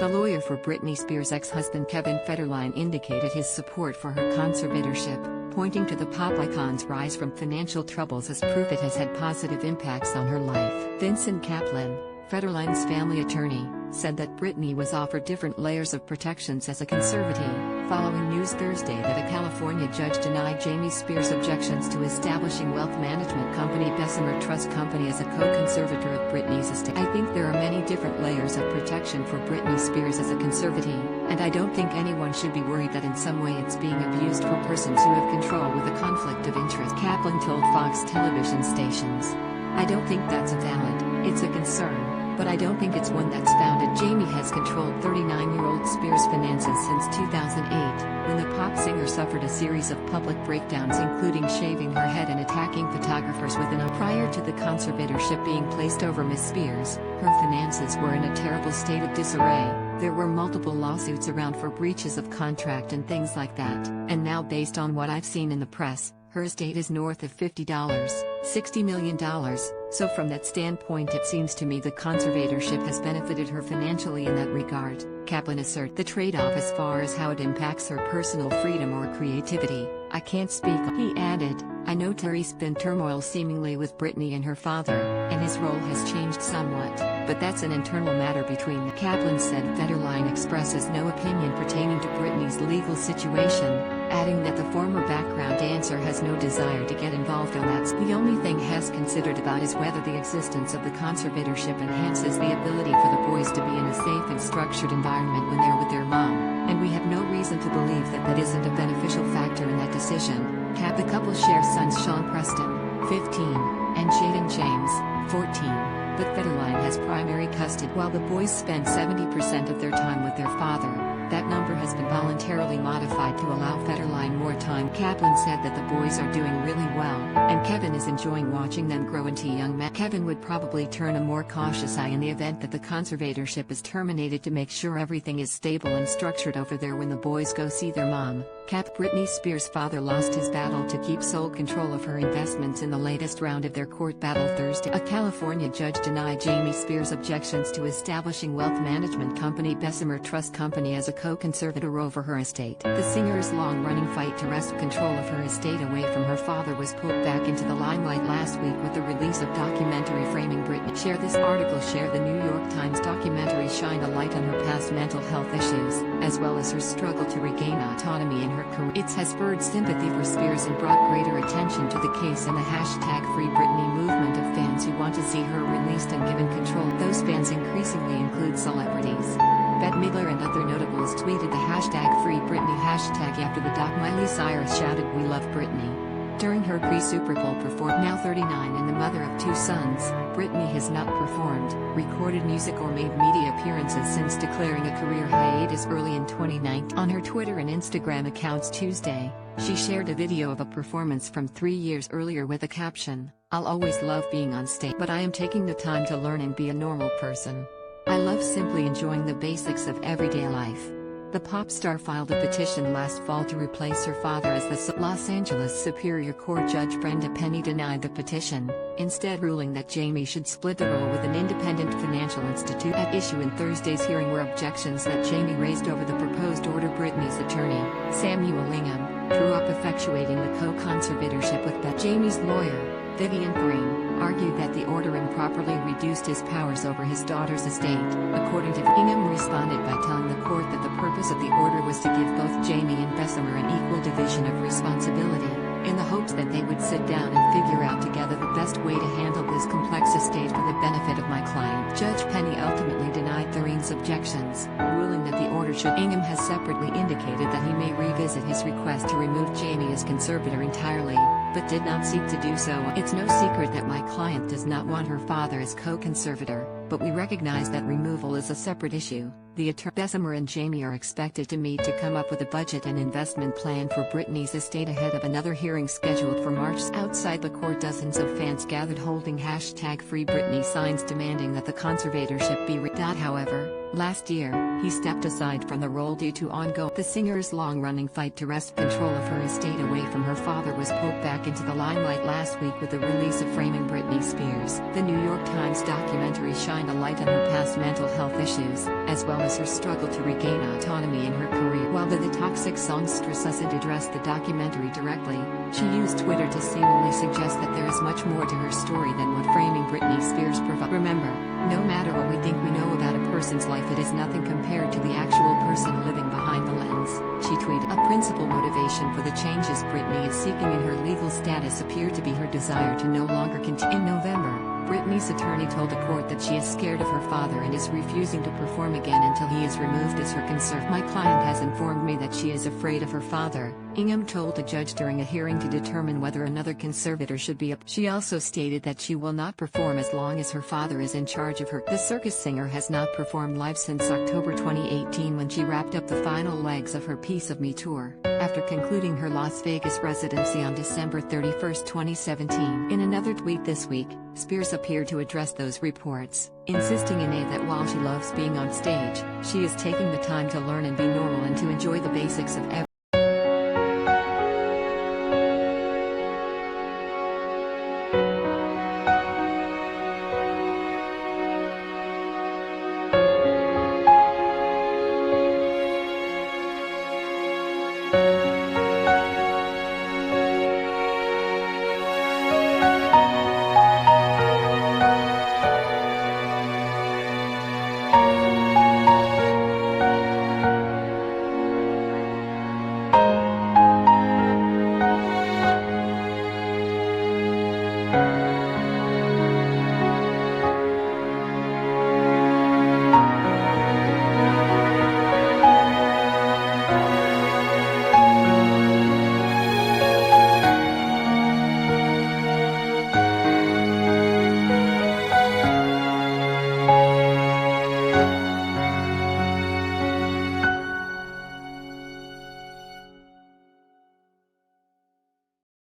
The lawyer for Britney Spears' ex-husband Kevin Federline indicated his support for her conservatorship, pointing to the pop icon's rise from financial troubles as proof it has had positive impacts on her life. Vincent Kaplan, Federline's family attorney, said that Britney was offered different layers of protections as a conservatee, following news Thursday.A California judge denied Jamie Spears' objections to establishing wealth management company Bessemer Trust Co as a co-conservator of Britney's estate. I think there are many different layers of protection for Britney Spears as a conservatee, and I don't think anyone should be worried that in some way it's being abused for persons who have control with a conflict of interest, Kaplan told Fox television stations. I don't think that's it's a concern, but I don't think it's one that's founded. Jamie has controlled 39-year-old Spears' finances since 2008, when the pop singer suffered a series of public breakdowns including shaving her head and attacking photographers within a. Prior to the conservatorship being placed over Ms. Spears, her finances were in a terrible state of disarray. There were multiple lawsuits around for breaches of contract and things like that, and now based on what I've seen in the press, her estate is north of $60 million, so from that standpoint it seems to me the conservatorship has benefited her financially in that regard, Kaplan asserted. The trade-off as far as how it impacts her personal freedom or creativity, I can't speak. He added, I know Terry's been turmoil seemingly with Britney and her father, and his role has changed somewhat, but that's an internal matter between them. Kaplan said Federline expresses no opinion pertaining to Britney's legal situation, adding that the former background dancer has no desire to get involved on that. The only thing Hess considered about is whether the existence of the conservatorship enhances the ability for the boys to be in a safe and structured environment when they're with their mom, and we have no reason to believe that that isn't a beneficial factor in that decision. The couple share sons Sean Preston, 15, and Jayden James, 14, but Federline has primary custody. While the boys spend 70% of their time with their father, that number has been voluntarily modified to allow Federline more time. Kaplan said that the boys are doing really well, and Kevin is enjoying watching them grow into young men. Kevin would probably turn a more cautious eye in the event that the conservatorship is terminated to make sure everything is stable and structured over there when the boys go see their mom. Britney Spears' father lost his battle to keep sole control of her investments in the latest round of their court battle Thursday. A California judge denied Jamie Spears' objections to establishing wealth management company Bessemer Trust Co as a co-conservator over her estate. The singer's long-running fight to wrest control of her estate away from her father was pulled back into the limelight last week with the release of documentary Framing Britney. Share this article. The New York Times documentary shined a light on her past mental health issues, as well as her struggle to regain autonomy in her career. It has spurred sympathy for Spears and brought greater attention to the case and the #FreeBritney movement of fans who want to see her released and given control. Those fans increasingly include celebrities. Bette Midler and other notables tweeted the #FreeBritney hashtag after the doc. Miley Cyrus shouted "We love Britney" during her pre-Super Bowl performance. Now 39 and the mother of 2 sons, Britney has not performed, recorded music or made media appearances since declaring a career hiatus early in 2019. On her Twitter and Instagram accounts Tuesday, she shared a video of a performance from 3 years earlier with a caption, "I'll always love being on stage, but I am taking the time to learn and be a normal person. I love simply enjoying the basics of everyday life." The pop star filed a petition last fall to replace her father as the Los Angeles Superior Court Judge Brenda Penny denied the petition, instead ruling that Jamie should split the role with an independent financial institution. At issue in Thursday's hearing were objections that Jamie raised over the proposed order. Britney's attorney, Samuel Ingham, grew up effectuating the co-conservatorship with Jamie's lawyer, Vivian Green, argued that the order improperly reduced his powers over his daughter's estate. According to Ingham, responded by telling the court that the purpose of the order was to give both Jamie and Bessemer an equal division of responsibility, in the hopes that they would sit down and figure out together the best way to handle this complex estate for the benefit of my client. Judge Penny ultimately denied Thurine's objections, ruling that the order should. Ingham has separately indicated that he may revisit his request to remove Jamie as conservator entirely, but did not seek to do so. It's no secret that my client does not want her father as co-conservator, but we recognize that removal is a separate issue. The attorney Bessemer and Jamie are expected to meet to come up with a budget and investment plan for Britney's estate ahead of another hearing scheduled for March. Outside the court, dozens of fans gathered holding #FreeBritney signs demanding that the conservatorship be However, last year, he stepped aside from the role due to ongoing. The singer's long-running fight to wrest control of her estate away from her father was pulled back into the limelight last week with the release of Framing Britney Spears. The New York Times documentary shined a light on her past mental health issues, as well as her struggle to regain autonomy in her career. While the toxic songstress doesn't address the documentary directly, she used Twitter to seemingly suggest that there is much more to her story than what framing Britney Spears provides. Remember, no matter what we think we know about a person's life, it is nothing compared to the actual person living behind the lens. She tweeted, "A principal motivation for the changes Britney is seeking in her legal status appear to be her desire to no longer continue." In November, Britney's attorney told the court that she is scared of her father and is refusing to perform again until he is removed as her conservator. "My client has informed me that she is afraid of her father," Ingham told a judge during a hearing to determine whether another conservator should be appointed. She also stated that she will not perform as long as her father is in charge of her. The circus singer has not performed live since October 2018, when she wrapped up the final legs of her Piece of Me tour, after concluding her Las Vegas residency on December 31, 2017. In another tweet this week, Spears appeared to address those reports, insisting in A that while she loves being on stage, she is taking the time to learn and be normal and to enjoy the basics of everything.